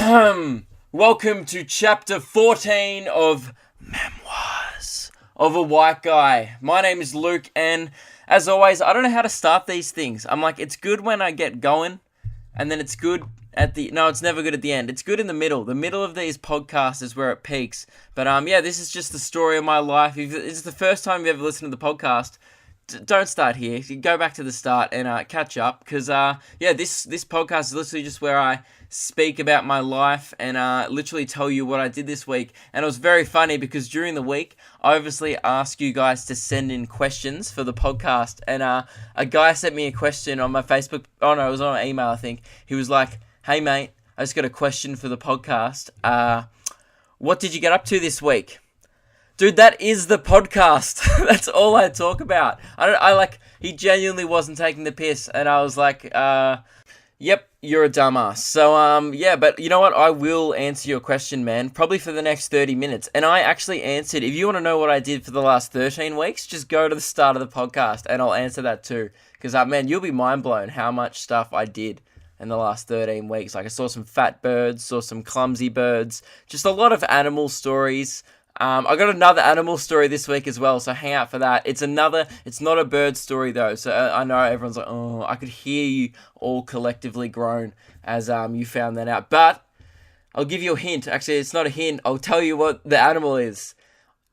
Welcome to chapter 14 of Memoirs of a White Guy. My name is Luke, and as always, I don't know how to start these things. I'm like, it's good when I get going, and then it's good at the... No, it's never good at the end. It's good in the middle. The middle of these podcasts is where it peaks. But this is just the story of my life. If it's the first time you've ever listened to the podcast, don't start here. You go back to the start and catch up, because this podcast is literally just where I speak about my life and literally tell you what I did this week. And it was very funny because during the week I obviously asked you guys to send in questions for the podcast, and a guy sent me a question on my Facebook. Oh no, it was on an email, I think. He was like, "Hey mate, I just got a question for the podcast. What did you get up to this week?" Dude, that is the podcast. That's all I talk about. He genuinely wasn't taking the piss, and I was like, yep, you're a dumbass. So, but you know what? I will answer your question, man, probably for the next 30 minutes. And I actually answered. If you want to know what I did for the last 13 weeks, just go to the start of the podcast, and I'll answer that too. Because, man, you'll be mind blown how much stuff I did in the last 13 weeks. Like, I saw some fat birds, saw some clumsy birds, just a lot of animal stories. I got another animal story this week as well, so hang out for that. It's not a bird story though, so I know everyone's like, oh, I could hear you all collectively groan as you found that out. But I'll give you a hint. Actually, it's not a hint. I'll tell you what the animal is.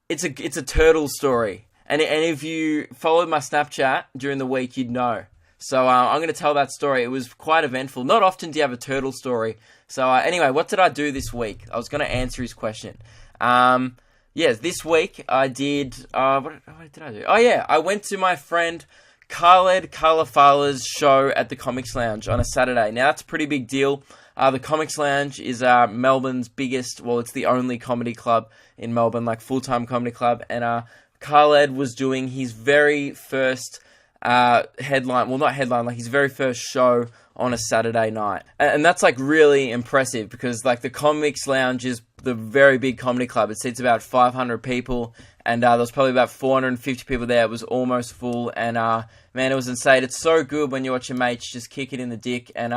It's a turtle story, and if you followed my Snapchat during the week, you'd know. So I'm going to tell that story. It was quite eventful. Not often do you have a turtle story. So anyway, what did I do this week? I was going to answer his question. Yes, this week I did... what did I do? Oh, yeah. I went to my friend Khaled Kalafala's show at the Comics Lounge on a Saturday. Now, that's a pretty big deal. The Comics Lounge is Melbourne's biggest... Well, it's the only comedy club in Melbourne, like full-time comedy club. And Khaled was doing his very first headline... Well, not headline, like his very first show on a Saturday night. And that's, like, really impressive because, like, the Comics Lounge is the very big comedy club. It seats about 500 people, and there was probably about 450 people there. It was almost full, and man, it was insane. It's so good when you watch your mates just kick it in the dick. And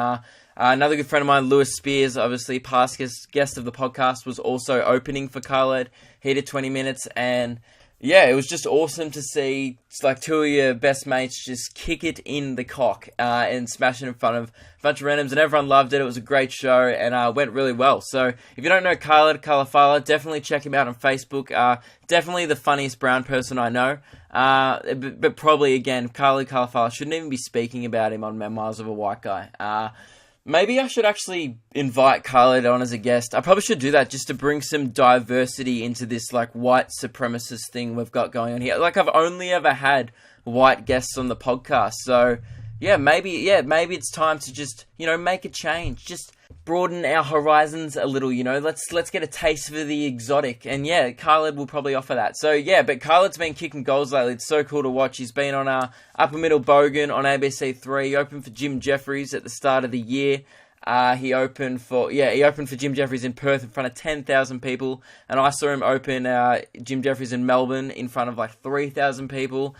another good friend of mine, Lewis Spears, obviously past guest of the podcast, was also opening for Khaled. He did 20 minutes, and yeah, it was just awesome to see like two of your best mates just kick it in the cock and smash it in front of a bunch of randoms, and everyone loved it. It was a great show and went really well. So if you don't know Khaled Kalafala, definitely check him out on Facebook. Definitely the funniest brown person I know. But probably, again, Khaled Kalafala, shouldn't even be speaking about him on Memoirs of a White Guy. Maybe I should actually invite Khaled on as a guest. I probably should do that just to bring some diversity into this like white supremacist thing we've got going on here. Like, I've only ever had white guests on the podcast. So maybe it's time to just, make a change. Just broaden our horizons a little, Let's get a taste for the exotic. And yeah, Khaled will probably offer that. So yeah, but Khaled's been kicking goals lately. It's so cool to watch. He's been on Upper Middle Bogan on ABC3. He opened for Jim Jeffries at the start of the year. He opened for Jim Jeffries in Perth in front of 10,000 people. And I saw him open Jim Jeffries in Melbourne in front of like 3,000 people.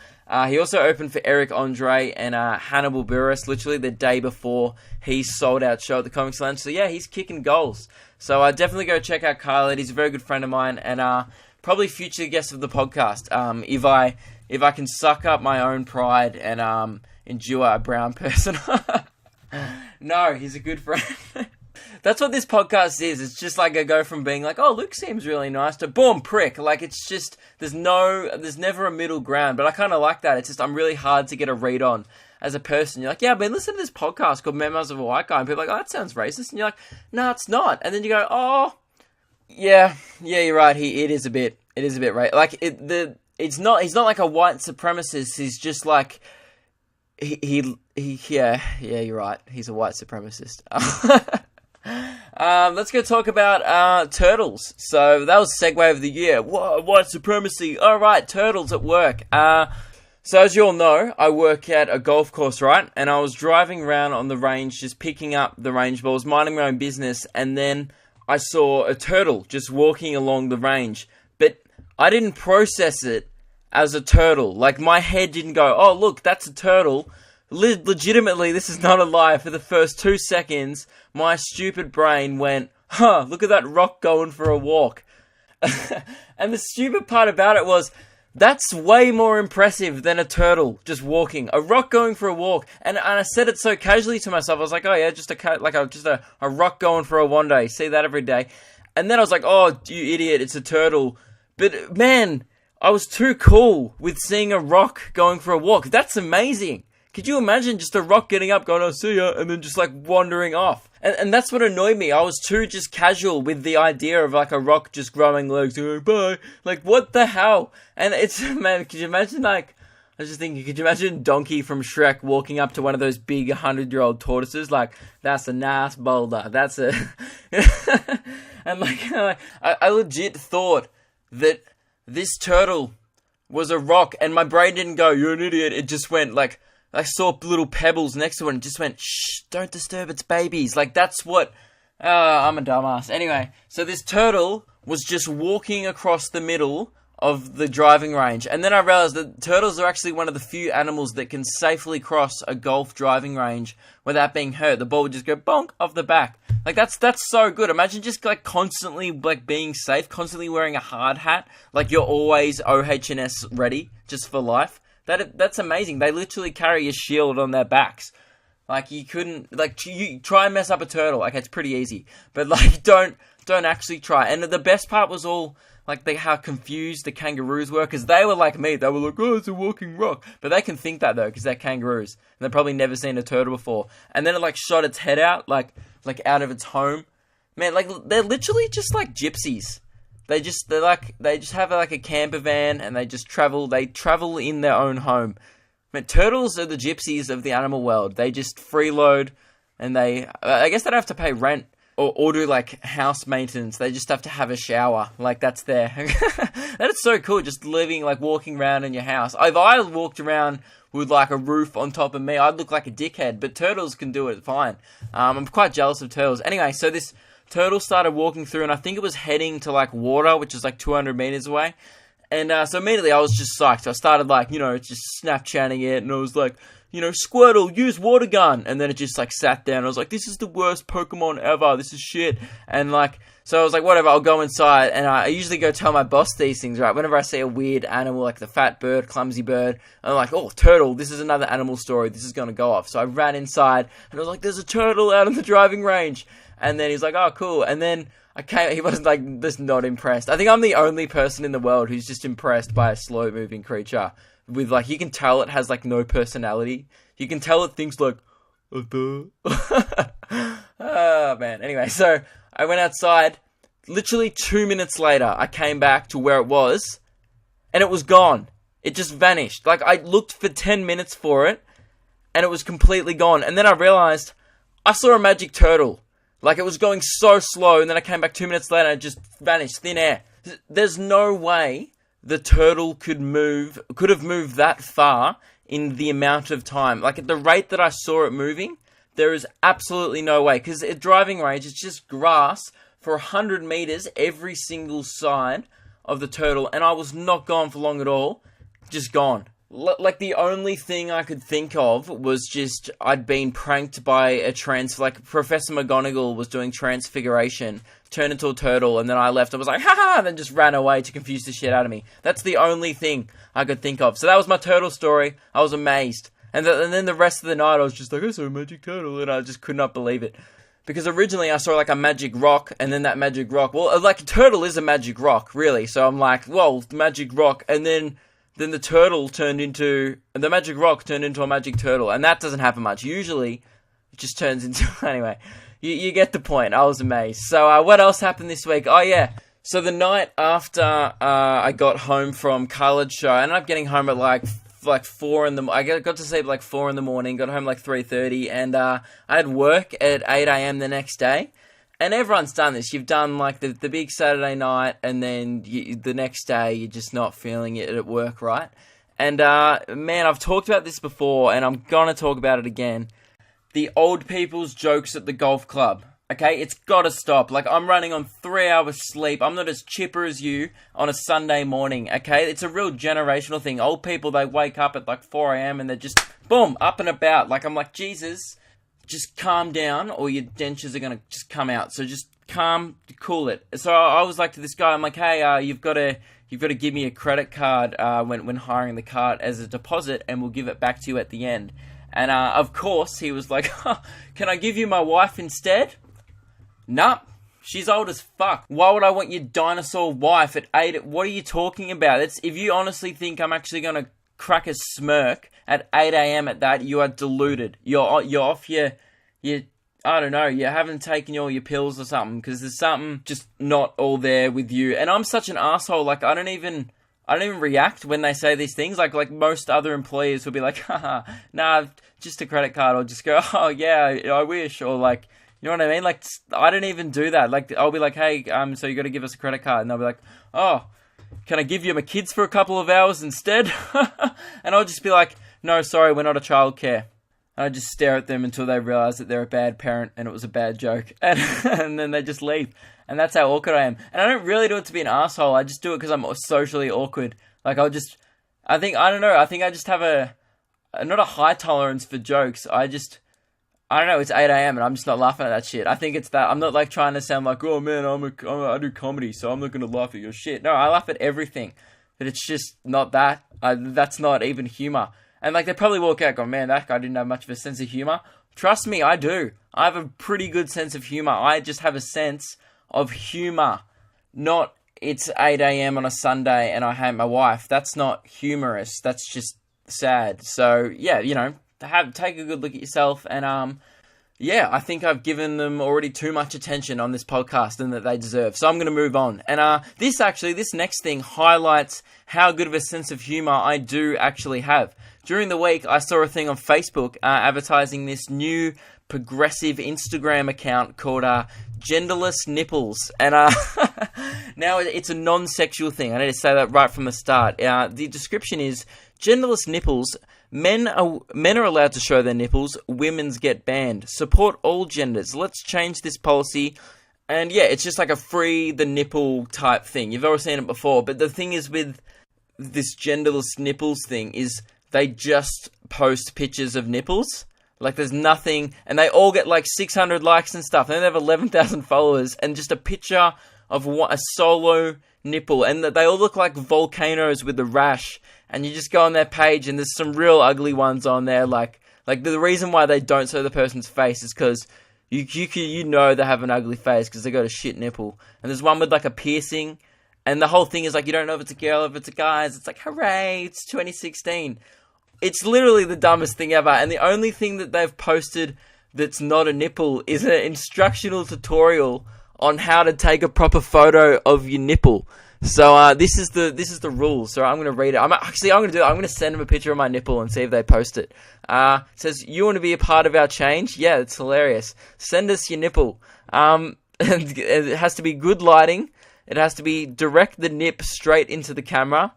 He also opened for Eric Andre and Hannibal Buress literally the day before his sold-out show at the Comics Lounge. So yeah, he's kicking goals. So definitely go check out Khaled. He's a very good friend of mine and probably future guest of the podcast. If I can suck up my own pride and endure a brown person. No, he's a good friend. That's what this podcast is. It's just like I go from being like, oh, Luke seems really nice, to boom, prick. Like, it's just, there's never a middle ground. But I kind of like that. It's just, I'm really hard to get a read on as a person. You're like, yeah, I've been listening to this podcast called Memoirs of a White Guy. And people are like, oh, that sounds racist. And you're like, no, it's not. And then you go, oh, yeah, you're right. It is a bit right. Like, he's not like a white supremacist. He's just like, yeah, you're right. He's a white supremacist. Let's go talk about turtles. So that was segue of the year. Whoa, white supremacy. All right, turtles at work. So as you all know, I work at a golf course, right? And I was driving around on the range, just picking up the range balls, minding my own business, and then I saw a turtle just walking along the range. But I didn't process it as a turtle. Like, my head didn't go, oh, look, that's a turtle. Legitimately, this is not a lie. For the first 2 seconds, my stupid brain went, huh, look at that rock going for a walk. And the stupid part about it was, that's way more impressive than a turtle just walking. A rock going for a walk. And I said it so casually to myself. I was like, oh yeah, just a rock going for a wander. You see that every day. And then I was like, oh, you idiot, it's a turtle. But man, I was too cool with seeing a rock going for a walk. That's amazing. Could you imagine just a rock getting up, going, oh, see ya, and then just like wandering off? And that's what annoyed me. I was too just casual with the idea of like a rock just growing legs and going, bye. Like, what the hell? And it's, man, could you imagine like, I was just thinking, could you imagine Donkey from Shrek walking up to one of those big 100-year-old tortoises? Like, that's a nice boulder. That's a... And like, I legit thought that this turtle was a rock, and my brain didn't go, you're an idiot. It just went like, I saw little pebbles next to it and just went, shh, don't disturb its babies. Like, that's what... I'm a dumbass. Anyway, so this turtle was just walking across the middle of the driving range. And then I realized that turtles are actually one of the few animals that can safely cross a golf driving range without being hurt. The ball would just go bonk off the back. Like, that's so good. Imagine just like constantly like being safe, constantly wearing a hard hat. Like, you're always OH&S ready just for life. That's amazing. They literally carry a shield on their backs. Like, you couldn't, like, you try and mess up a turtle. Okay, it's pretty easy. But, like, don't actually try. And the best part was all, like, how confused the kangaroos were. Because they were like me. They were like, oh, it's a walking rock. But they can think that, though, because they're kangaroos. And they've probably never seen a turtle before. And then it, like, shot its head out, like out of its home. Man, like, they're literally just like gypsies. They just have, like, a camper van, and they travel in their own home. Man, turtles are the gypsies of the animal world. They just freeload, and I guess they don't have to pay rent or do like house maintenance. They just have to have a shower. Like, that's their... That is so cool, just living, like, walking around in your house. If I walked around with like a roof on top of me, I'd look like a dickhead, but turtles can do it fine. I'm quite jealous of turtles. Anyway, so this turtle started walking through, and I think it was heading to like water, which is like 200 meters away. And so immediately I was just psyched. I started like, just Snapchatting it, and I was like, Squirtle, use water gun. And then it just like sat down. I was like, this is the worst Pokemon ever. This is shit. And like, so I was like, whatever, I'll go inside. And I usually go tell my boss these things, right? Whenever I see a weird animal, like the fat bird, clumsy bird, I'm like, oh, turtle, this is another animal story. This is going to go off. So I ran inside, and I was like, there's a turtle out on the driving range. And then he's like, oh, cool. And then he wasn't like, just not impressed. I think I'm the only person in the world who's just impressed by a slow moving creature. With like, you can tell it has like no personality. You can tell it thinks like, oh man. Anyway, so I went outside. Literally 2 minutes later, I came back to where it was, and it was gone. It just vanished. Like, I looked for 10 minutes for it, and it was completely gone. And then I realized I saw a magic turtle. Like, it was going so slow, and then I came back 2 minutes later, and it just vanished, thin air. There's no way the turtle could have moved that far in the amount of time. Like, at the rate that I saw it moving, there is absolutely no way. Because at driving range, it's just grass for 100 meters every single side of the turtle, and I was not gone for long at all. Just gone. Like, the only thing I could think of was just I'd been pranked by like Professor McGonagall was doing transfiguration, turned into a turtle, and then I left and was like, ha, and then just ran away to confuse the shit out of me. That's the only thing I could think of. So that was my turtle story. I was amazed. And then the rest of the night I was just like, I saw a magic turtle, and I just could not believe it. Because originally I saw like a magic rock, and then that magic rock, well, like a turtle is a magic rock, really. So I'm like, well, magic rock, and then the magic rock turned into a magic turtle. And that doesn't happen much. Usually, it just turns into... Anyway, you get the point. I was amazed. So, what else happened this week? Oh, yeah. So, the night after I got home from college show, I ended up getting home at like 4 in the... I got to sleep at like 4 in the morning, got home like 3:30, and I had work at 8 a.m. the next day. And everyone's done this. You've done, like, the big Saturday night, and then the next day, you're just not feeling it at work, right? And, man, I've talked about this before, and I'm gonna talk about it again. The old people's jokes at the golf club, okay? It's gotta stop. Like, I'm running on 3 hours sleep. I'm not as chipper as you on a Sunday morning, okay? It's a real generational thing. Old people, they wake up at, like, 4 a.m., and they're just, boom, up and about. Like, I'm like, Jesus... just calm down, or your dentures are going to just come out. So just calm, cool it. So I was like to this guy, I'm like, hey, you've got to give me a credit card when hiring the cart as a deposit, and we'll give it back to you at the end. And of course, he was like, can I give you my wife instead? Nah, she's old as fuck. Why would I want your dinosaur wife at 8? What are you talking about? If you honestly think I'm actually going to crack a smirk at 8 a.m. at that, you are deluded. You're off your I don't know, you haven't taken all your pills or something, because there's something just not all there with you. And I'm such an asshole, like, I don't even react when they say these things. Like most other employers will be like, haha, nah, just a credit card, or just go, oh yeah, I wish, or like, you know what I mean? Like, I don't even do that. Like, I'll be like, hey, so you got to give us a credit card, and they'll be like, oh, can I give you my kids for a couple of hours instead? And I'll just be like, no, sorry, we're not a childcare. I just stare at them until they realize that they're a bad parent and it was a bad joke. And then they just leave. And that's how awkward I am. And I don't really do it to be an asshole. I just do it because I'm socially awkward. Like, I just have not a high tolerance for jokes. I don't know, it's 8 a.m. and I'm just not laughing at that shit. I think it's that. I'm not like trying to sound like, oh man, I do comedy, so I'm not going to laugh at your shit. No, I laugh at everything. But it's just not that. That's not even humor. And like, they probably walk out going, man, that guy didn't have much of a sense of humor. Trust me, I do. I have a pretty good sense of humor. I just have a sense of humor. Not, it's 8 a.m. on a Sunday and I hate my wife. That's not humorous. That's just sad. So, yeah, take a good look at yourself. And, yeah, I think I've given them already too much attention on this podcast than that they deserve. So I'm going to move on. And this next thing highlights how good of a sense of humor I do actually have. During the week, I saw a thing on Facebook advertising this new progressive Instagram account called Genderless Nipples. And now it's a non-sexual thing. I need to say that right from the start. The description is, Genderless Nipples, men are allowed to show their nipples, women's get banned. Support all genders. Let's change this policy. And yeah, it's just like a free the nipple type thing. You've already seen it before. But the thing is with this Genderless Nipples thing is they just post pictures of nipples. Like, there's nothing, and they all get like 600 likes and stuff. And then they have 11,000 followers, and just a picture of a solo nipple, and they all look like volcanoes with a rash. And you just go on their page, and there's some real ugly ones on there. Like the reason why they don't show the person's face is because you know they have an ugly face because they got a shit nipple. And there's one with like a piercing, and the whole thing is like, you don't know if it's a girl, if it's a guy. It's like, hooray, it's 2016. It's literally the dumbest thing ever. And the only thing that they've posted that's not a nipple is an instructional tutorial on how to take a proper photo of your nipple. So this is the rules. So I'm going to read it. I'm going to do it. I'm going to send them a picture of my nipple and see if they post it. It says, you want to be a part of our change? Yeah, it's hilarious. Send us your nipple. And it has to be good lighting. It has to be direct the nip straight into the camera.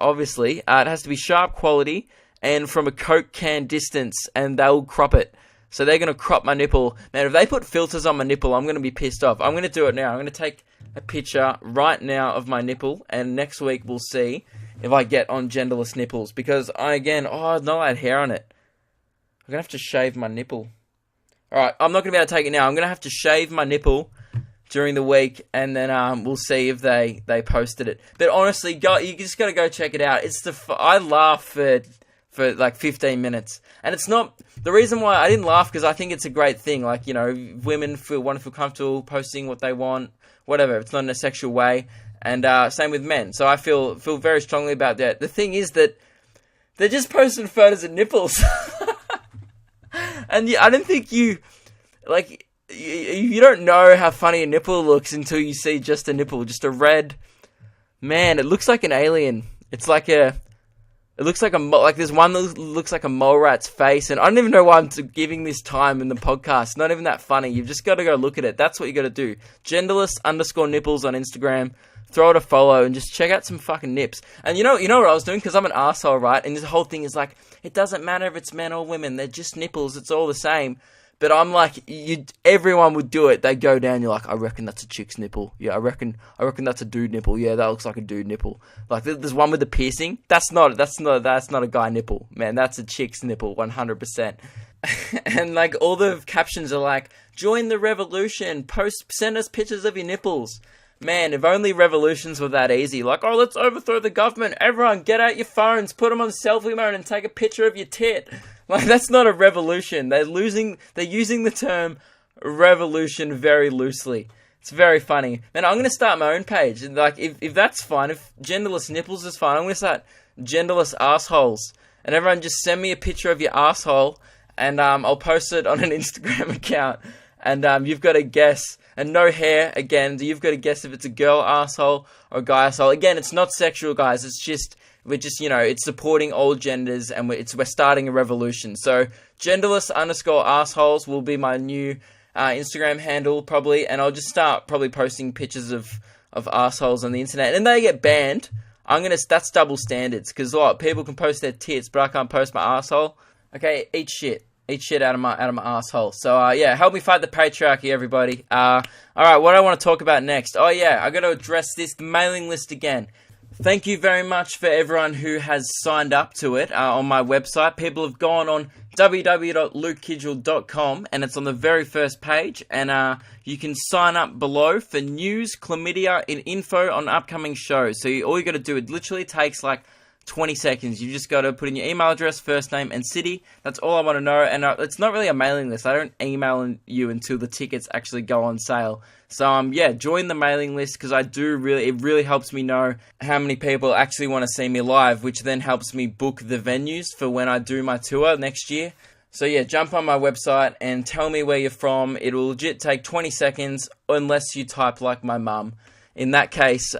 Obviously, it has to be sharp quality and from a Coke can distance, and they'll crop it. So they're going to crop my nipple. Man, if they put filters on my nipple, I'm going to be pissed off. I'm going to do it now. I'm going to take a picture right now of my nipple, and next week we'll see if I get on Genderless Nipples, because I had hair on it. I'm going to have to shave my nipple. Alright, I'm not going to be able to take it now. I'm going to have to shave my nipple during the week, and then we'll see if they posted it. But honestly, you just got to go check it out. I laugh for like 15 minutes, and it's not the reason why I didn't laugh, because I think it's a great thing. Like, women want to feel comfortable posting what they want, whatever. It's not in a sexual way, and same with men. So I feel very strongly about that. The thing is that they're just posting photos of nipples, and I don't think you don't know how funny a nipple looks until you see just a nipple, just a red. Man, it looks like an alien. It looks like there's one that looks like a mole rat's face, and I don't even know why I'm giving this time in the podcast. It's not even that funny. You've just got to go look at it. That's what you got to do. Genderless_nipples on Instagram. Throw it a follow and just check out some fucking nips. And you know what I was doing? Because I'm an asshole, right? And this whole thing is like, it doesn't matter if it's men or women. They're just nipples. It's all the same. But I'm like, everyone would do it. They go down. You're like, I reckon that's a chick's nipple. Yeah, I reckon that's a dude nipple. Yeah, that looks like a dude nipple. Like, there's one with the piercing. That's not a guy nipple, man. That's a chick's nipple, 100%. And like all the captions are like, join the revolution, send us pictures of your nipples. Man, if only revolutions were that easy. Like, oh, let's overthrow the government. Everyone, get out your phones, put them on selfie mode and take a picture of your tit. Like, that's not a revolution. They're using the term revolution very loosely. It's very funny. Man, I'm going to start my own page. Like, if that's fine, if genderless nipples is fine, I'm going to start genderless assholes. And everyone just send me a picture of your asshole, and I'll post it on an Instagram account. And you've got to guess. And no hair, again, you've got to guess if it's a girl asshole or a guy asshole. Again, it's not sexual, guys. We're just, it's supporting all genders, and we're starting a revolution. So, genderless_assholes will be my new Instagram handle, probably. And I'll just start probably posting pictures of assholes on the internet. And they get banned. That's double standards. Because, people can post their tits, but I can't post my asshole. Okay, eat shit. Eat shit out of my asshole. So, help me fight the patriarchy, everybody. Alright, what do I want to talk about next? Oh, yeah, I got to address this mailing list again. Thank you very much for everyone who has signed up to it on my website. People have gone on www.lukekidgell.com, and it's on the very first page. And you can sign up below for news, chlamydia, and info on upcoming shows. So all you got to do, it literally takes like 20 seconds. You just got to put in your email address, first name, and city. That's all I want to know. And it's not really a mailing list. I don't email you until the tickets actually go on sale. So, join the mailing list, because it really helps me know how many people actually want to see me live, which then helps me book the venues for when I do my tour next year. So, jump on my website and tell me where you're from. It'll legit take 20 seconds, unless you type like my mum. In that case,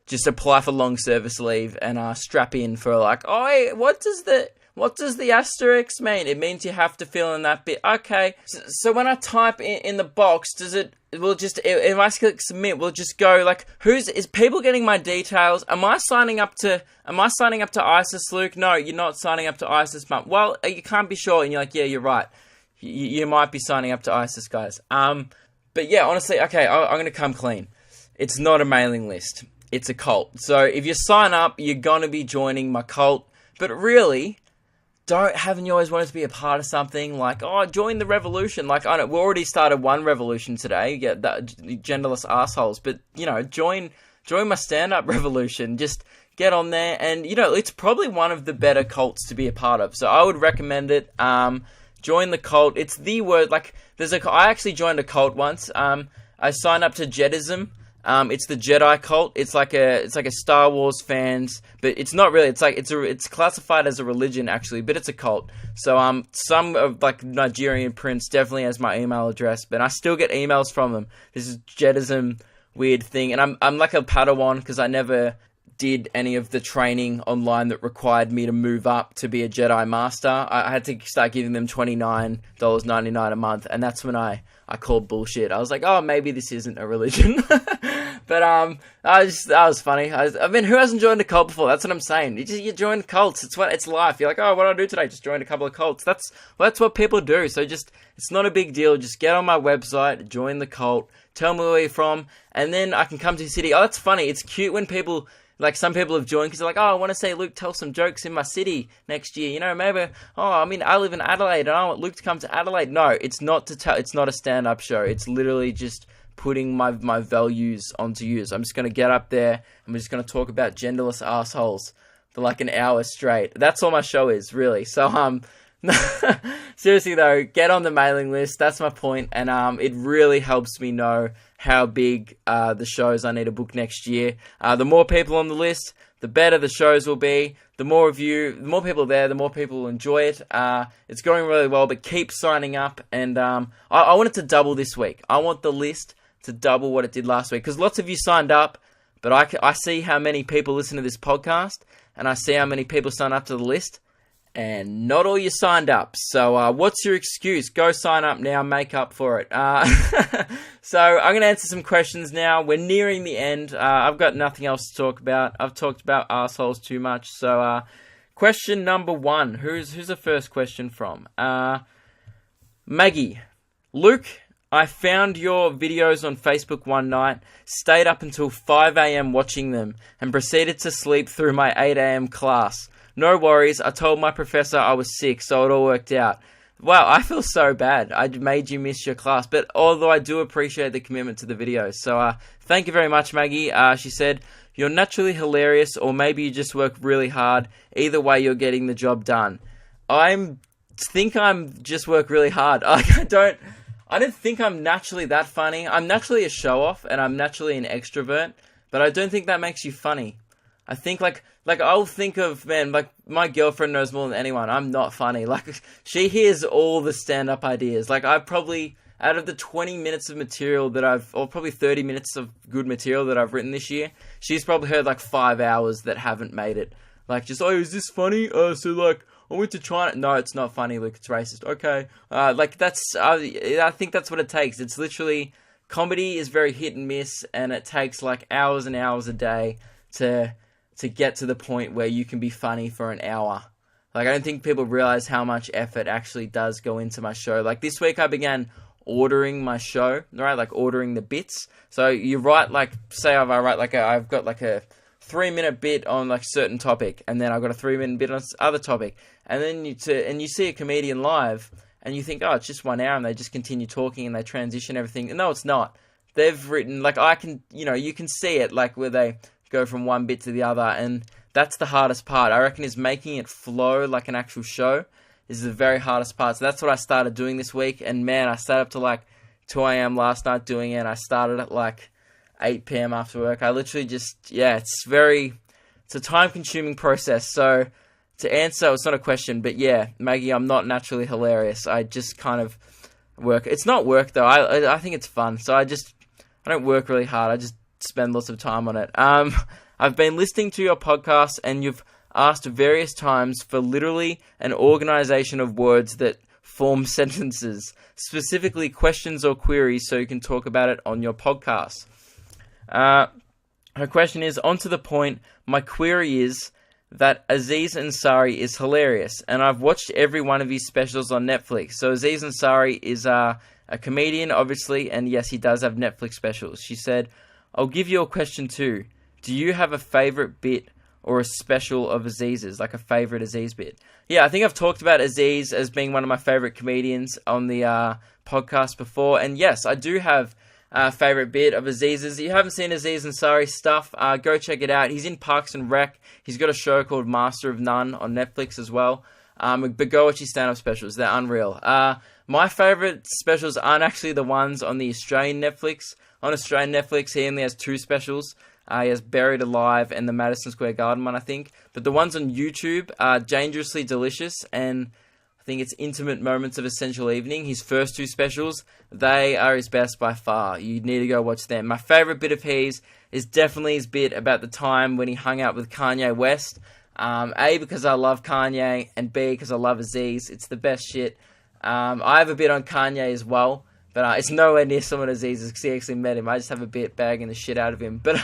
just apply for long service leave and strap in for like, oh, what does the asterisk mean? It means you have to fill in that bit. Okay, so when I type in the box, if I click submit, will it just go like, is people getting my details? Am I signing up to ISIS, Luke? No, you're not signing up to ISIS, mum. Well, you can't be sure, and you're like, yeah, you're right. You might be signing up to ISIS, guys. But yeah, honestly, okay, I'm gonna come clean. It's not a mailing list. It's a cult. So if you sign up, you're going to be joining my cult. But really, haven't you always wanted to be a part of something? Like, join the revolution. Like, I know we already started one revolution today. Genderless assholes. But, join my stand-up revolution. Just get on there. And, it's probably one of the better cults to be a part of. So I would recommend it. Join the cult. It's the word. Like, I actually joined a cult once. I signed up to Jedism. It's the Jedi cult. It's like a Star Wars fans, but it's not really. It's classified as a religion actually, but it's a cult. So some of like Nigerian prince definitely has my email address, but I still get emails from them. This is Jedism weird thing, and I'm like a Padawan because I never did any of the training online that required me to move up to be a Jedi Master. I had to start giving them $29.99 a month, and that's when I called bullshit. I was like, oh, maybe this isn't a religion. But that was funny. I mean, who hasn't joined a cult before? That's what I'm saying. You join cults. It's life. You're like, oh, what do I do today? Just join a couple of cults. That's what people do. So it's not a big deal. Just get on my website, join the cult, tell me where you're from, and then I can come to your city. Oh, that's funny. It's cute when people, like some people have joined because they're like, oh, I want to say Luke tell some jokes in my city next year. Maybe, I live in Adelaide and I want Luke to come to Adelaide. No, it's not to tell. It's not a stand-up show. It's literally just putting my values onto you. So I'm just going to get up there and we're just going to talk about genderless assholes for like an hour straight. That's all my show is, really. So, seriously though, get on the mailing list. That's my point. And it really helps me know how big the shows I need to book next year. The more people on the list, the better the shows will be. The more people there, the more people will enjoy it. It's going really well, but keep signing up. And I want it to double this week. I want the list to double what it did last week, because lots of you signed up, but I see how many people listen to this podcast, and I see how many people sign up to the list, and not all you signed up. So what's your excuse? Go sign up now, make up for it. So I'm going to answer some questions now. We're nearing the end. I've got nothing else to talk about. I've talked about assholes too much. So question number 1. Who's the first question from? Maggie. Luke, I found your videos on Facebook one night, stayed up until 5 a.m. watching them, and proceeded to sleep through my 8 a.m. class. No worries, I told my professor I was sick, so it all worked out. Wow, I feel so bad. I made you miss your class, but although I do appreciate the commitment to the videos. So thank you very much, Maggie. She said, you're naturally hilarious, or maybe you just work really hard. Either way, you're getting the job done. I'm just work really hard. I don't think I'm naturally that funny. I'm naturally a show-off, and I'm naturally an extrovert, but I don't think that makes you funny. I think, like I'll think of, man, like, my girlfriend knows more than anyone. I'm not funny. Like, she hears all the stand-up ideas. Like, I probably, out of the 20 minutes of material that or probably 30 minutes of good material that I've written this year, she's probably heard, like, 5 hours that haven't made it. Like, just, oh, is this funny? So, like, I went to China. No, it's not funny. Look, it's racist. Okay. Like, that's, I think that's what it takes. It's literally, comedy is very hit and miss, and it takes, like, hours and hours a day to get to the point where you can be funny for an hour. Like, I don't think people realize how much effort actually does go into my show. Like, this week I began ordering my show, right? Like, ordering the bits. So you write, like, say I've got like a 3-minute bit on, like, certain topic, and then I've got a 3-minute bit on other topic, and then you see a comedian live, and you think, oh, it's just 1 hour, and they just continue talking, and they transition everything. And no, it's not. They've written, like, you can see it, like, where they go from one bit to the other, and that's the hardest part. I reckon is making it flow like an actual show is the very hardest part. So that's what I started doing this week, and man, I stayed up to like 2 a.m. last night doing it. I started at like 8 p.m. after work. I literally just, it's a time-consuming process. So to answer, it's not a question, but yeah, Maggie, I'm not naturally hilarious. I just kind of work. It's not work though. I think it's fun. So I don't work really hard. I just spend lots of time on it. I've been listening to your podcast, and you've asked various times for literally an organization of words that form sentences, specifically questions or queries, so you can talk about it on your podcast. Her question is, on to the point, my query is that Aziz Ansari is hilarious, and I've watched every one of his specials on Netflix. So Aziz Ansari is a comedian, obviously, and yes, he does have Netflix specials. She said, I'll give you a question too. Do you have a favorite bit or a special of Aziz's, like a favorite Aziz bit? Yeah, I think I've talked about Aziz as being one of my favorite comedians on the podcast before. And yes, I do have a favorite bit of Aziz's. If you haven't seen Aziz Ansari's stuff, go check it out. He's in Parks and Rec. He's got a show called Master of None on Netflix as well. But go watch his stand-up specials. They're unreal. My favorite specials aren't actually the ones on the Australian Netflix. On Australian Netflix, he only has 2 specials. He has Buried Alive and the Madison Square Garden one, I think. But the ones on YouTube are Dangerously Delicious, and I think it's Intimate Moments of Essential Evening. His first 2 specials, they are his best by far. You need to go watch them. My favorite bit of his is definitely his bit about the time when he hung out with Kanye West. A, because I love Kanye, and B, because I love Aziz. It's the best shit. I have a bit on Kanye as well. But it's nowhere near someone Aziz's, because he actually met him. I just have a bit bagging the shit out of him. But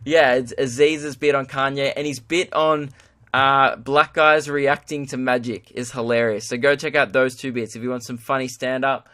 yeah, it's Aziz's bit on Kanye, and his bit on black guys reacting to magic is hilarious. So go check out those 2 bits if you want some funny stand-up.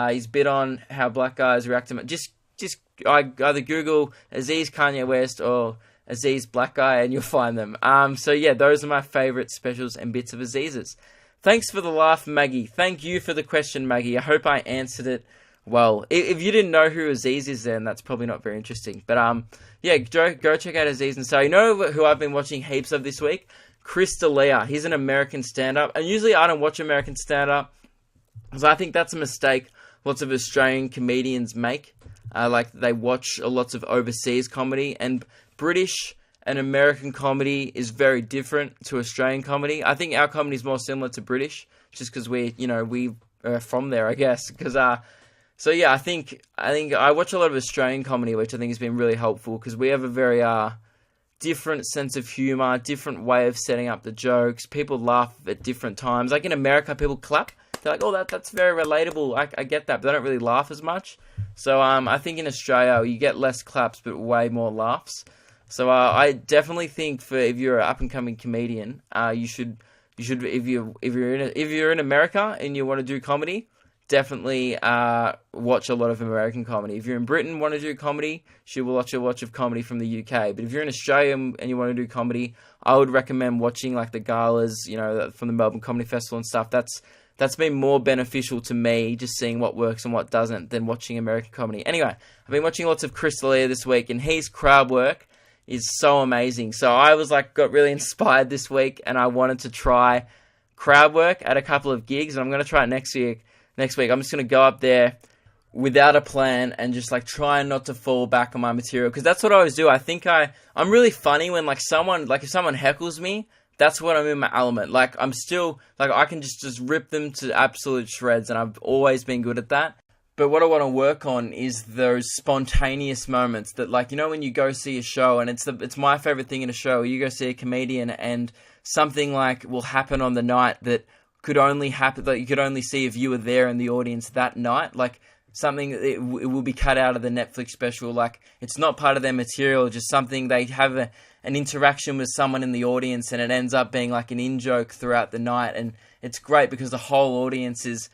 His bit on how black guys react to magic. Just either Google Aziz Kanye West or Aziz black guy, and you'll find them. So yeah, those are my favorite specials and bits of Aziz's. Thanks for the laugh, Maggie. Thank you for the question, Maggie. I hope I answered it well. If you didn't know who Aziz is, then that's probably not very interesting. But yeah, go check out Aziz. And so, you know who I've been watching heaps of this week? Chris D'Elia. He's an American stand-up. And usually I don't watch American stand-up, because I think that's a mistake lots of Australian comedians make. Like, they watch lots of overseas comedy, and British and American comedy is very different to Australian comedy. I think our comedy is more similar to British, just because we are from there, I guess. So yeah, I think I watch a lot of Australian comedy, which I think has been really helpful, because we have a very different sense of humor, different way of setting up the jokes. People laugh at different times. Like in America, people clap. They're like, oh, that's very relatable. I get that, but they don't really laugh as much. So I think in Australia, you get less claps, but way more laughs. So I definitely think if you're an up and coming comedian, you should if you're in America and you want to do comedy, definitely watch a lot of American comedy. If you're in Britain and want to do comedy, you should watch a lot of comedy from the UK. But if you're in Australia and you want to do comedy, I would recommend watching like the galas, from the Melbourne Comedy Festival and stuff. that's been more beneficial to me, just seeing what works and what doesn't, than watching American comedy. Anyway, I've been watching lots of Chris D'Elia this week, and his crowd work is so amazing. So I was like, got really inspired this week, and I wanted to try crowd work at a couple of gigs, and I'm going to try it next week. I'm just going to go up there without a plan and just like try not to fall back on my material, because that's what I always do. I think I'm really funny when like someone, like if someone heckles me, that's when I'm in my element. Like I'm still, like I can just rip them to absolute shreds, and I've always been good at that. But what I want to work on is those spontaneous moments that, like, you know, when you go see a show, and it's my favorite thing in a show, you go see a comedian and something like will happen on the night that could only happen, that you could only see if you were there in the audience that night. Like something, it will be cut out of the Netflix special. Like it's not part of their material, just something they have an interaction with someone in the audience, and it ends up being like an in-joke throughout the night. And it's great because the whole audience is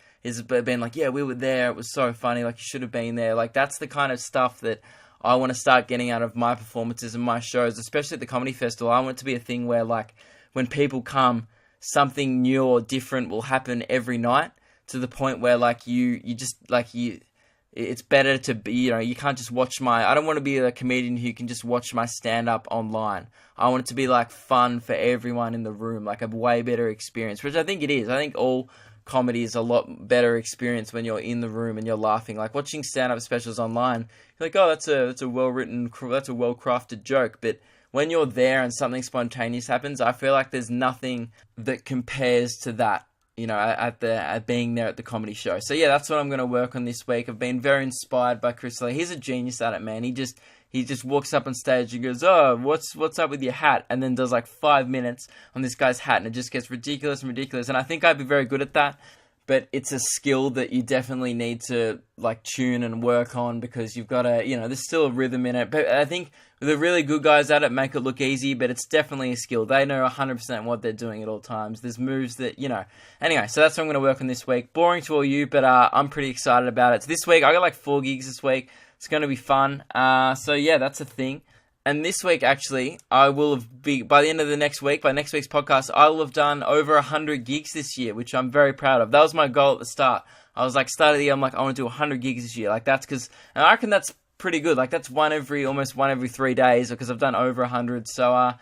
been like, yeah, we were there, it was so funny, like you should have been there. Like that's the kind of stuff that I want to start getting out of my performances and my shows, especially at the comedy festival. I want it to be a thing where like when people come, something new or different will happen every night, to the point where like you just like it's better to be, you know, you can't just watch I don't want to be a comedian who can just watch my stand-up online. I want it to be like fun for everyone in the room, like a way better experience, which I think it is. I think all comedy is a lot better experience when you're in the room and you're laughing. Like watching stand-up specials online, you're like, oh, that's a well-written, that's a well-crafted joke. But when you're there and something spontaneous happens, I feel like there's nothing that compares to that, you know, at being there at the comedy show. So yeah, that's what I'm going to work on this week. I've been very inspired by Chris D'Elia. He's a genius at it, man. He just walks up on stage and goes, oh, what's up with your hat? And then does like 5 minutes on this guy's hat, and it just gets ridiculous and ridiculous. And I think I'd be very good at that, but it's a skill that you definitely need to like tune and work on, because you've got to, you know, there's still a rhythm in it. But I think the really good guys at it make it look easy, but it's definitely a skill. They know 100% what they're doing at all times. There's moves that, you know. Anyway, so that's what I'm going to work on this week. Boring to all you, but I'm pretty excited about it. So this week, I got like 4 gigs this week. It's going to be fun. So yeah, that's a thing. And this week, actually, I will have by the end of the next week, by next week's podcast, I will have done over 100 gigs this year, which I'm very proud of. That was my goal at the start. I was like, start of the year, I'm like, I want to do 100 gigs this year. Like that's because, and I reckon that's pretty good. Like that's almost one every 3 days, because I've done over 100. So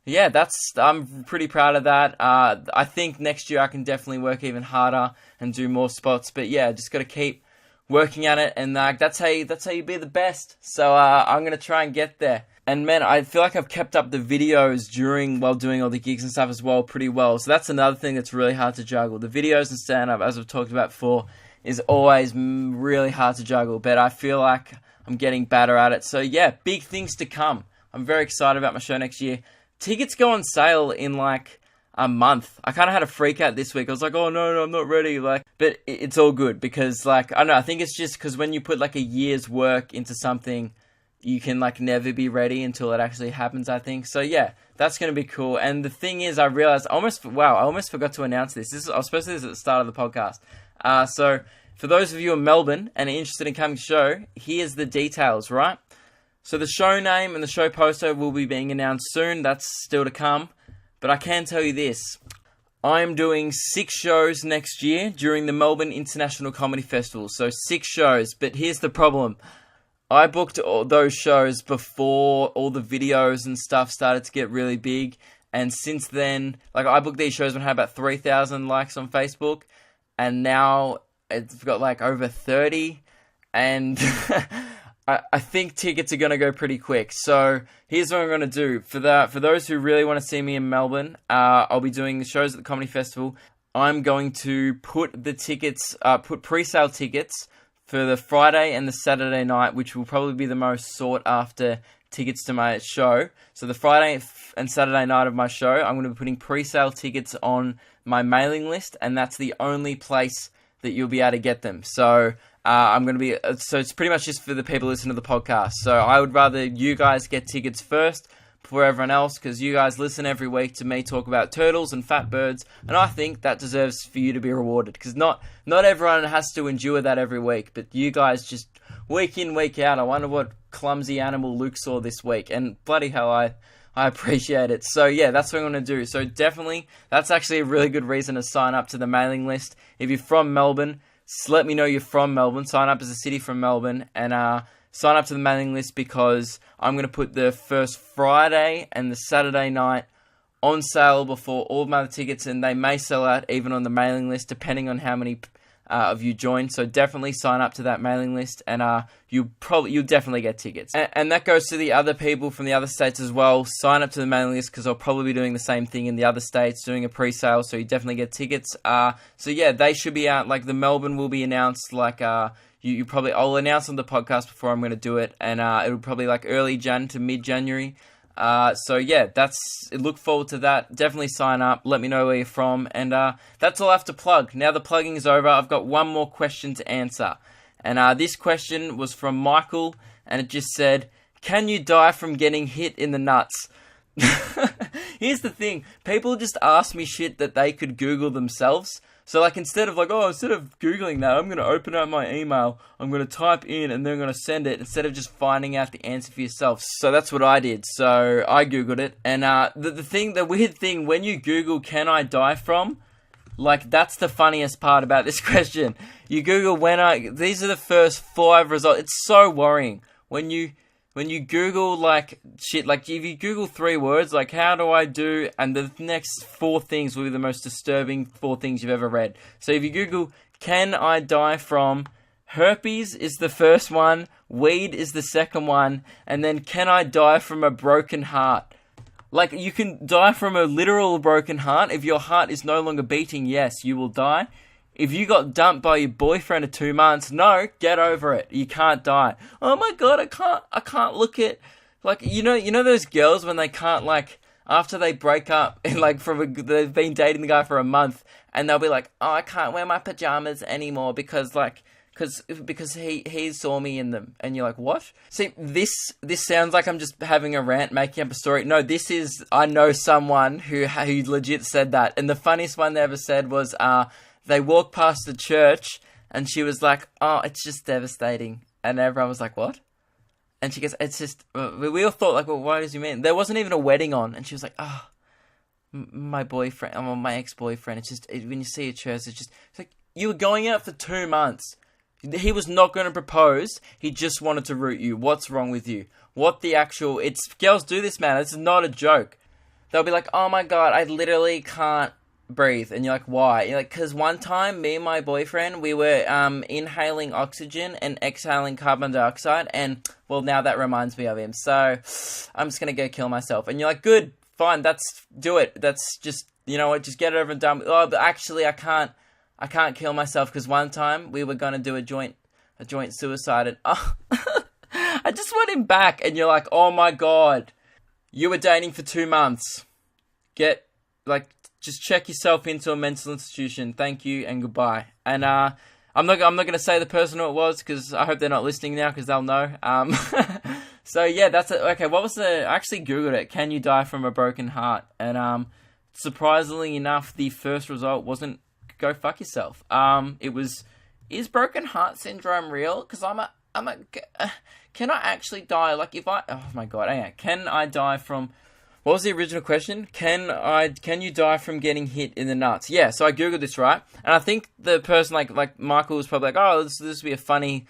yeah, I'm pretty proud of that. I think next year I can definitely work even harder and do more spots. But yeah, just got to keep working at it, and that's how you be the best. So I'm gonna try and get there. And man, I feel like I've kept up the videos while doing all the gigs and stuff as well pretty well. So that's another thing that's really hard to juggle. The videos and stand-up, as I've talked about before, is always really hard to juggle. But I feel like I'm getting better at it. So yeah, big things to come. I'm very excited about my show next year. Tickets go on sale in like a month. I kind of had a freak out this week. I was like, oh no, I'm not ready. Like, but it's all good, because like, I don't know, I think it's just because when you put like a year's work into something, you can like never be ready until it actually happens, I think. So yeah, that's going to be cool. And the thing is, I realized, I almost forgot to announce this. I was supposed to do this at the start of the podcast. So for those of you in Melbourne and are interested in coming to the show, here's the details, right? So the show name and the show poster will be being announced soon. That's still to come. But I can tell you this. I'm doing 6 shows next year during the Melbourne International Comedy Festival. So 6 shows. But here's the problem. I booked all those shows before all the videos and stuff started to get really big. And since then, like I booked these shows when I had about 3,000 likes on Facebook. And now it's got like over 30. And I think tickets are going to go pretty quick. So here's what I'm going to do. For those who really want to see me in Melbourne, I'll be doing the shows at the Comedy Festival. I'm going to put pre-sale tickets for the Friday and the Saturday night, which will probably be the most sought after tickets to my show. So the Friday and Saturday night of my show, I'm going to be putting pre-sale tickets on my mailing list, and that's the only place that you'll be able to get them. So so it's pretty much just for the people listening to the podcast. So I would rather you guys get tickets first before everyone else, because you guys listen every week to me talk about turtles and fat birds, and I think that deserves for you to be rewarded, because not everyone has to endure that every week, but you guys just week in, week out. I wonder what clumsy animal Luke saw this week, and bloody hell, I I appreciate it. So yeah, that's what I'm going to do. So definitely, that's actually a really good reason to sign up to the mailing list. If you're from Melbourne, let me know you're from Melbourne. Sign up as a city from Melbourne and sign up to the mailing list because I'm going to put the first Friday and the Saturday night on sale before all my other tickets, and they may sell out even on the mailing list depending on how many of you join. So definitely sign up to that mailing list, and you'll definitely get tickets. And that goes to the other people from the other states as well. Sign up to the mailing list because I'll probably be doing the same thing in the other states, doing a pre-sale, so you definitely get tickets. So yeah, they should be out. Like the Melbourne will be announced. Like you probably, I'll announce on the podcast before I'm going to do it, and it'll probably like early Jan to mid-January. So yeah, look forward to that. Definitely sign up. Let me know where you're from. And that's all I have to plug. Now the plugging is over. I've got one more question to answer. And this question was from Michael, and it just said, can you die from getting hit in the nuts? Here's the thing. People just ask me shit that they could Google themselves. So like instead of Googling that, I'm going to open up my email, I'm going to type in, and then I'm going to send it instead of just finding out the answer for yourself. So that's what I did. So I Googled it. And the weird thing, when you Google, can I die from? Like, that's the funniest part about this question. You Google these are the first 5 results. It's so worrying. When you Google, like, shit, like, if you Google 3 words, like, how do I do, and the next 4 things will be the most disturbing 4 things you've ever read. So if you Google, can I die from, herpes is the first one, weed is the second one, and then can I die from a broken heart? Like, you can die from a literal broken heart. If your heart is no longer beating, yes, you will die. If you got dumped by your boyfriend of 2 months, no, get over it. You can't die. Oh my god, I can't look at, like, you know those girls when they can't, like, after they break up and like they've been dating the guy for a month, and they'll be like, oh, I can't wear my pajamas anymore because he saw me in them, and you're like, what? See, this sounds like I'm just having a rant, making up a story. No, I know someone who legit said that, and the funniest one they ever said was, they walked past the church, and she was like, oh, it's just devastating. And everyone was like, what? And she goes, it's just, we all thought, like, well, what does he mean? There wasn't even a wedding on. And she was like, oh, my boyfriend, my ex-boyfriend, it's just, when you see a church, it's like, you were going out for 2 months. He was not going to propose. He just wanted to root you. What's wrong with you? Girls do this, man. It's not a joke. They'll be like, oh my god, I literally can't breathe. And you're like, why? You're like, because one time, me and my boyfriend, we were inhaling oxygen and exhaling carbon dioxide, and, well, now that reminds me of him. So, I'm just going to go kill myself. And you're like, good, fine, do it. That's just, you know what, just get it over and done with. Oh, but actually, I can't kill myself because one time we were going to do a joint suicide, and I just want him back. And you're like, oh my god, you were dating for 2 months. Just check yourself into a mental institution. Thank you and goodbye. And I'm not going to say the person who it was because I hope they're not listening now because they'll know. So yeah, that's it. Okay, I actually Googled it. Can you die from a broken heart? And surprisingly enough, the first result wasn't go fuck yourself. It was, is broken heart syndrome real? Because can I actually die? Like oh my god, can I die from, what was the original question? Can you die from getting hit in the nuts? Yeah, so I Googled this, right? And I think the person, like Michael, was probably like, oh, this would be a funny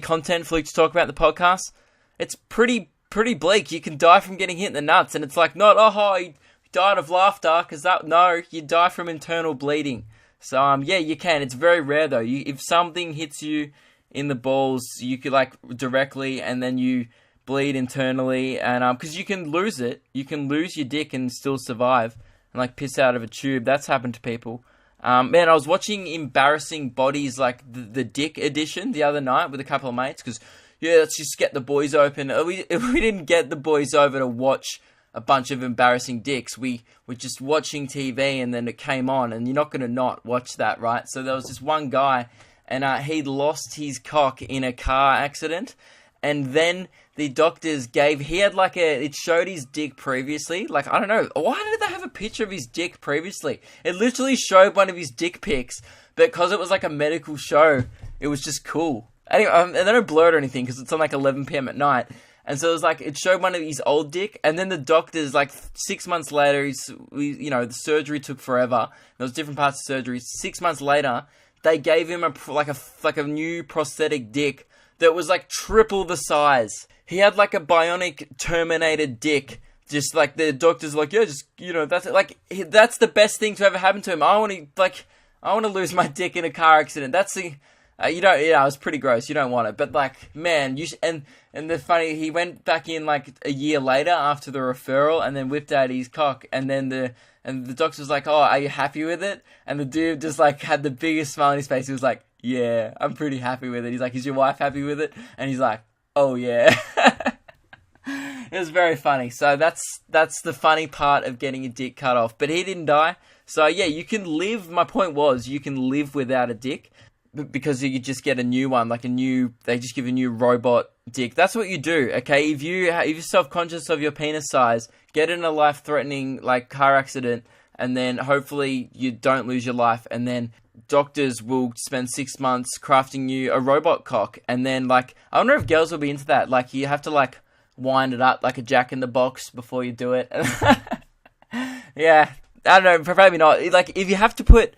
content for Luke to talk about in the podcast. It's pretty bleak. You can die from getting hit in the nuts, and it's like, not, you died of laughter, because no, you die from internal bleeding. So, yeah, you can. It's very rare, though. If something hits you in the balls, you could, like, directly, and then you bleed internally, and because you can lose it. You can lose your dick and still survive, and, like, piss out of a tube. That's happened to people. Man, I was watching Embarrassing Bodies, like, the dick edition the other night with a couple of mates, because, yeah, let's just get the boys open. We didn't get the boys over to watch a bunch of embarrassing dicks. We were just watching TV, and then it came on, and you're not going to not watch that, right? So there was this one guy, and he lost his cock in a car accident, and then the doctors it showed his dick previously. Like, I don't know, why did they have a picture of his dick previously? It literally showed one of his dick pics, but because it was like a medical show, it was just cool. Anyway, and they don't blur it or anything because it's on like 11 p.m. at night. And so it was like, it showed one of his old dick, and then the doctors, like 6 months later, the surgery took forever. There was different parts of surgery. 6 months later, they gave him a new prosthetic dick that was like triple the size. He had like a bionic Terminated dick. Just like the doctors were like, yeah, just, that's it. Like, that's the best thing to ever happen to him. I want to lose my dick in a car accident. That's the, it was pretty gross. You don't want it. But like, man, and the funny, he went back in like a year later after the referral and then whipped out his cock. And then the doctor was like, oh, are you happy with it? And the dude just like had the biggest smile on his face. He was like, yeah, I'm pretty happy with it. He's like, is your wife happy with it? And he's like, oh yeah. It was very funny. So that's the funny part of getting your dick cut off. But he didn't die. So yeah, you can live. My point was, you can live without a dick, because you just get a new one, they just give a new robot dick. That's what you do, okay? If you're self-conscious of your penis size, get in a life-threatening like car accident, and then hopefully you don't lose your life, and then doctors will spend 6 months crafting you a robot cock, and then like, I wonder if girls will be into that. Like, you have to like wind it up like a Jack in the Box before you do it. Yeah, I don't know, probably not. Like, if you have to put,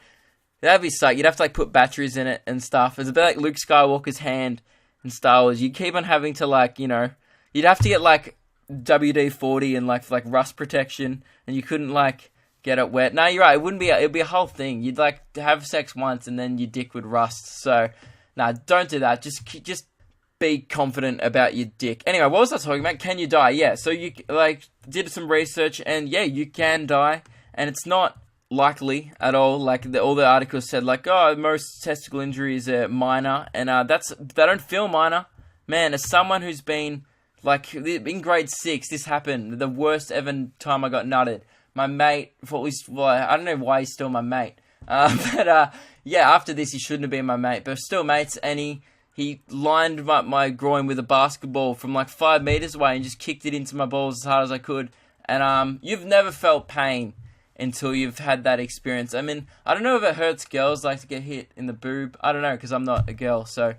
that'd be sick. You'd have to like put batteries in it and stuff. It's a bit like Luke Skywalker's hand in Star Wars. You keep on having to like, you'd have to get like WD-40 and like rust protection, and you couldn't like get it wet. No, you're right. It'd be a whole thing. You'd like to have sex once and then your dick would rust. So, no, don't do that. Just be confident about your dick. Anyway, what was I talking about? Can you die? Yeah. So you like did some research, and yeah, you can die, and it's not likely at all. Like all the articles said, like, oh, most testicle injuries are minor, and they don't feel minor. Man, as someone who's been like in grade 6, this happened. The worst ever time I got nutted. My mate, I don't know why he's still my mate. But yeah, after this, he shouldn't have been my mate, but still mates. And he lined my groin with a basketball from like 5 meters away and just kicked it into my balls as hard as I could. And you've never felt pain until you've had that experience. I mean, I don't know if it hurts girls like to get hit in the boob. I don't know, because I'm not a girl. So,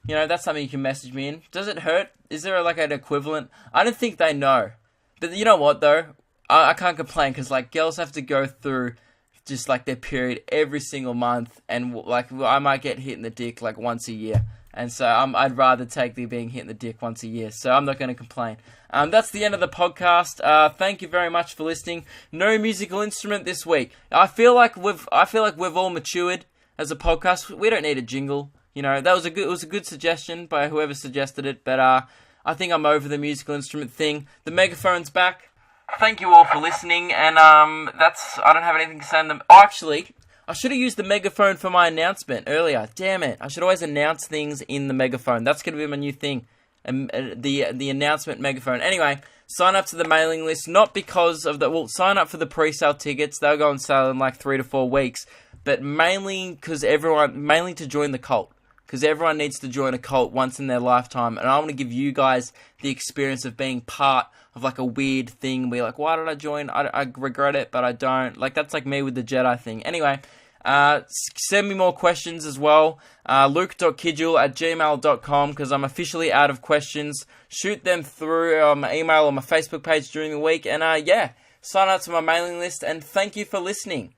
that's something you can message me in. Does it hurt? Is there like an equivalent? I don't think they know. But you know what though? I can't complain, because like girls have to go through just like their period every single month, and like I might get hit in the dick like once a year, and so I'd rather take the being hit in the dick once a year. So I'm not going to complain. That's the end of the podcast. Thank you very much for listening. No musical instrument this week. I feel like we've all matured as a podcast. We don't need a jingle. That was it was a good suggestion by whoever suggested it, but I think I'm over the musical instrument thing. The megaphone's back. Thank you all for listening, and I don't have anything to say on them. Oh, actually, I should have used the megaphone for my announcement earlier. Damn it. I should always announce things in the megaphone. That's going to be my new thing. The announcement megaphone. Anyway, sign up to the mailing list, not because of sign up for the pre-sale tickets. They'll go on sale in like 3 to 4 weeks, but mainly to join the cult. Because everyone needs to join a cult once in their lifetime, and I want to give you guys the experience of being part of like a weird thing. Be like, why did I join? I regret it, but I don't. Like, that's like me with the Jedi thing. Anyway, send me more questions as well. luke.kidgell@gmail.com, because I'm officially out of questions. Shoot them through my email or my Facebook page during the week, and yeah, sign up to my mailing list, and thank you for listening.